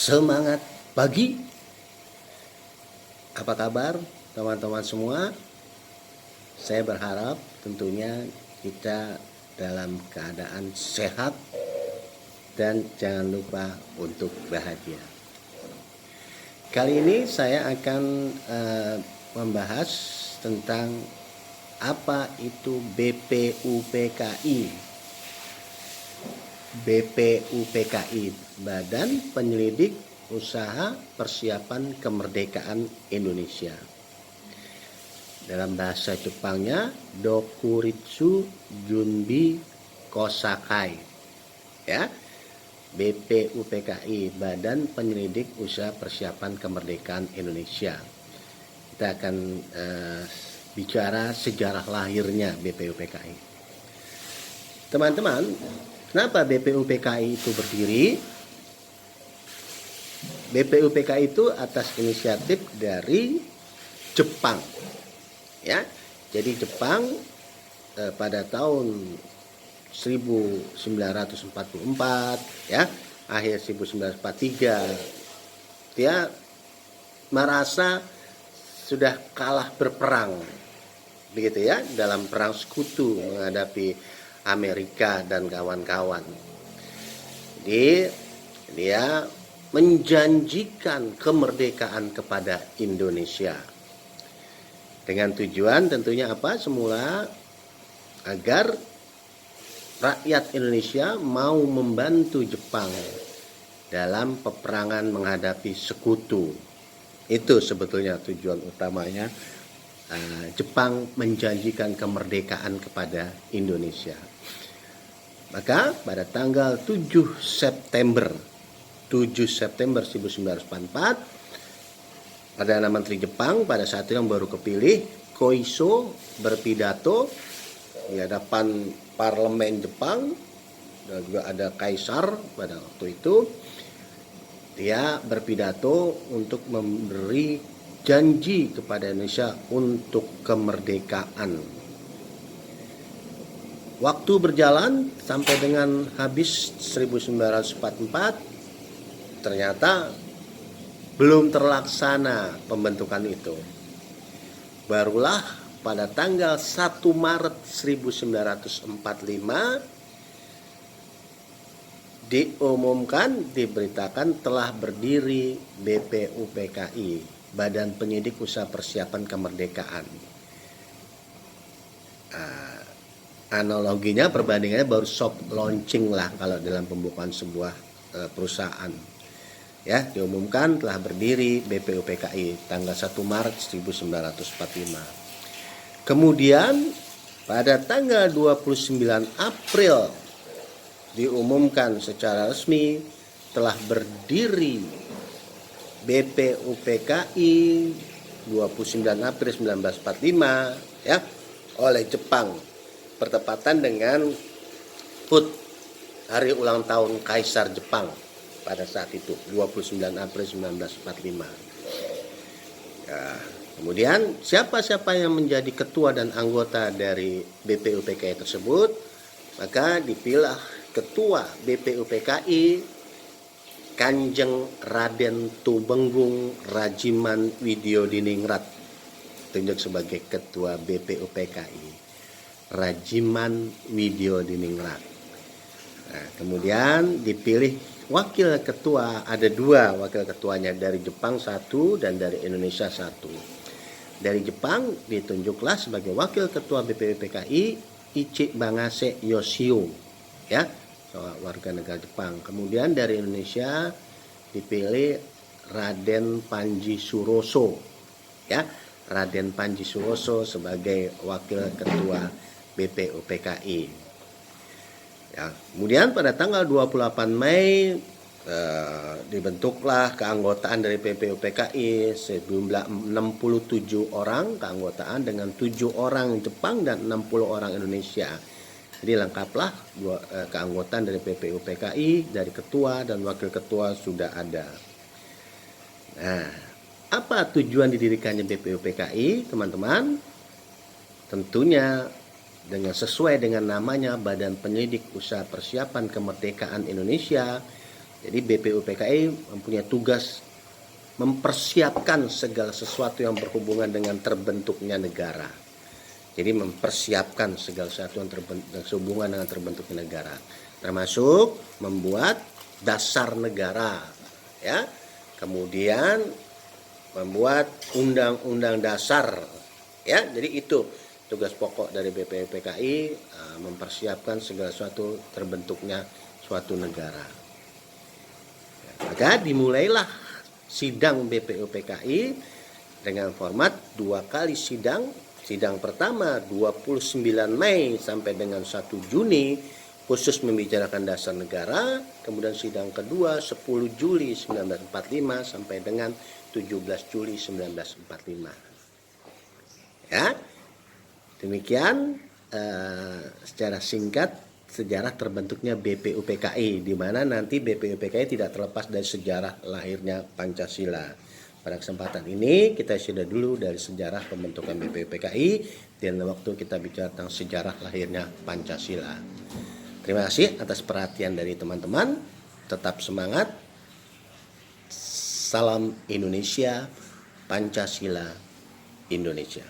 Semangat pagi. Apa kabar teman-teman semua? Saya berharap tentunya kita dalam keadaan sehat dan jangan lupa untuk bahagia. Kali ini saya akan membahas tentang apa itu BPUPKI. BPUPKI, Badan Penyelidik Usaha Persiapan Kemerdekaan Indonesia. Dalam bahasa Jepangnya Dokuritsu Junbi Kosakai. Ya. BPUPKI, Badan Penyelidik Usaha Persiapan Kemerdekaan Indonesia. Kita akan bicara sejarah lahirnya BPUPKI. Teman-teman, kenapa BPUPKI itu berdiri? BPUPKI itu atas inisiatif dari Jepang. Ya. Jadi Jepang pada tahun 1944 ya, akhir 1943 dia merasa sudah kalah berperang begitu ya, dalam perang sekutu menghadapi Amerika dan kawan-kawan. Jadi dia menjanjikan kemerdekaan kepada Indonesia dengan tujuan tentunya apa? Semula agar rakyat Indonesia mau membantu Jepang dalam peperangan menghadapi sekutu. Itu sebetulnya tujuan utamanya. Jepang menjanjikan kemerdekaan kepada Indonesia. Maka pada tanggal 7 September 1944, Perdana Menteri Jepang pada saat itu yang baru kepilih, Koiso, berpidato di hadapan parlemen Jepang, dan juga ada kaisar pada waktu itu. Dia berpidato untuk memberi janji kepada Indonesia untuk kemerdekaan. Waktu berjalan sampai dengan habis 1944, ternyata belum terlaksana pembentukan itu. Barulah pada tanggal 1 Maret 1945 diberitakan telah berdiri BPUPKI, Badan Penyelidik Usaha Persiapan Kemerdekaan. Analoginya, perbandingannya baru soft launching lah kalau dalam pembukaan sebuah perusahaan. Ya, diumumkan telah berdiri BPUPKI tanggal 1 Maret 1945. Kemudian pada tanggal 29 April diumumkan secara resmi telah berdiri BPUPKI 29 April 1945 ya, oleh Jepang, bertepatan dengan HUT, hari ulang tahun Kaisar Jepang pada saat itu, 29 April 1945. Ya. Kemudian siapa-siapa yang menjadi ketua dan anggota dari BPUPKI tersebut, maka dipilih ketua BPUPKI Kanjeng Raden Tumenggung Rajiman Widyodiningrat, tunjuk sebagai ketua BPUPKI Rajiman Widyodiningrat. Nah, kemudian dipilih wakil ketua, ada dua wakil ketuanya, dari Jepang satu dan dari Indonesia satu. Dari Jepang ditunjuklah sebagai wakil ketua BPUPKI Ichibangase Yoshio, ya, warga negara Jepang. Kemudian dari Indonesia dipilih Raden Panji Suroso, ya, Raden Panji Suroso sebagai wakil ketua BPUPKI. Ya, kemudian pada tanggal 28 Mei dibentuklah keanggotaan dari BPUPKI sejumlah 67 orang keanggotaan, dengan 7 orang Jepang dan 60 orang Indonesia. Jadi lengkaplah keanggotaan dari BPUPKI, dari ketua dan wakil ketua sudah ada. Nah, apa tujuan didirikannya BPUPKI, teman-teman? Tentunya dengan sesuai dengan namanya, Badan Penyelidik Usaha Persiapan Kemerdekaan Indonesia, Jadi BPUPKI mempunyai tugas mempersiapkan segala sesuatu yang berhubungan dengan terbentuknya negara. Jadi mempersiapkan segala sesuatu yang berhubungan dengan terbentuknya negara, termasuk membuat dasar negara, ya. Kemudian membuat undang-undang dasar, ya. Jadi itu tugas pokok dari BPUPKI, mempersiapkan segala sesuatu terbentuknya suatu negara. Maka dimulailah sidang BPUPKI dengan format 2 kali sidang. Sidang pertama 29 Mei sampai dengan 1 Juni khusus membicarakan dasar negara. Kemudian sidang kedua 10 Juli 1945 sampai dengan 17 Juli 1945. Ya, demikian secara singkat sejarah terbentuknya BPUPKI, di mana nanti BPUPKI tidak terlepas dari sejarah lahirnya Pancasila. Pada kesempatan ini kita sudah dulu dari sejarah pembentukan BPUPKI dan waktu kita bicara tentang sejarah lahirnya Pancasila. Terima kasih atas perhatian dari teman-teman. Tetap semangat. Salam Indonesia, Pancasila, Indonesia.